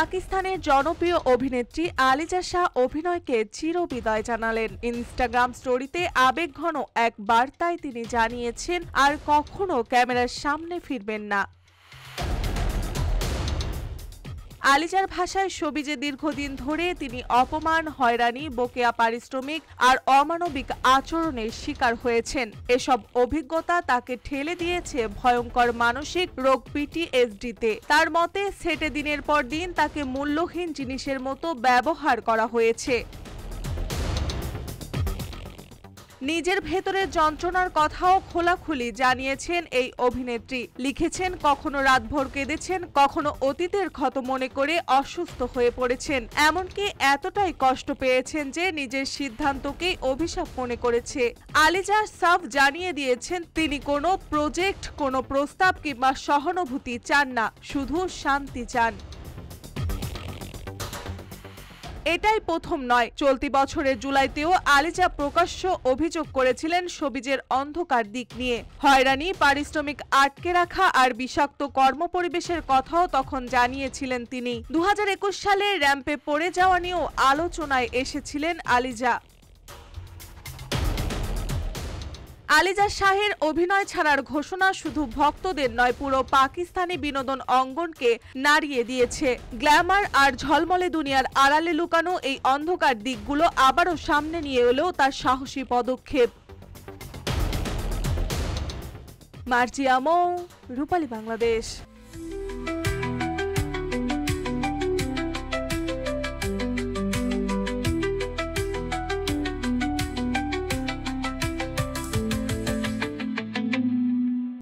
পাকিস্তানের জনপ্রিয় অভিনেত্রী আলিজা শাহ অভিনয়কে চিরবিদায় জানালেন। ইনস্টাগ্রাম স্টোরিতে আবেগঘন এক বার্তায় তিনি জানিয়েছেন, আর কখনো ক্যামেরার সামনে ফিরবেন না। আলিজার ভাষায় শোবিজে দীর্ঘদিন ধরে তিনি অপমান, হয়রানি, বকেয়া পারিশ্রমিক আর অমানবিক আচরণের শিকার হয়েছেন। এসব অভিজ্ঞতা তাকে ঠেলে দিয়েছে ভয়ঙ্কর মানসিক রোগ PTSD-তে। তার মতে, সেটে দিনের পর দিন তাকে মূল্যহীন জিনিসের মতো ব্যবহার করা হয়েছে। নিজের ভেতরের যন্ত্রণার কথাও খোলাখুলি জানিয়েছেন এই অভিনেত্রী। লিখেছেন, কখনো রাতভর কেঁদেছেন, কখনো অতীতের ক্ষত মনে করে অসুস্থ হয়ে পড়েছেন, এমনকি এতটাই কষ্ট পেয়েছেন যে নিজের সিদ্ধান্তকেই অভিশাপ মনে করেছে। আলিজা সাফ জানিয়ে দিয়েছেন, তিনি কোনো প্রজেক্ট, কোনো প্রস্তাব কিংবা সহানুভূতি চান না, শুধু শান্তি চান। এটাই প্রথম নয়। চলতি বছরের জুলাইতেও আলিজা প্রকাশ্য অভিযোগ করেছিলেন শোবিজের অন্ধকার দিক নিয়ে। হয়রানি, পারিশ্রমিক আটকে রাখা আর বিষাক্ত কর্মপরিবেশের কথাও তখন জানিয়েছিলেন তিনি। 2021 সালে র্যাম্পে পড়ে যাওয়া নিয়েও আলোচনায় এসেছিলেন আলিজা। আলিজা শাহের অভিনয় ছাড়ার ঘোষণা শুধু ভক্তদের নয়, পুরো পাকিস্তানি বিনোদন অঙ্গনকে নাড়িয়ে দিয়েছে। গ্ল্যামার আর ঝলমলে দুনিয়ার আড়ালে লুকানো এই অন্ধকার দিকগুলো আবারও সামনে নিয়ে এলেও তার সাহসী পদক্ষেপ। মার্জিয়া মৌ, রূপালী বাংলাদেশ।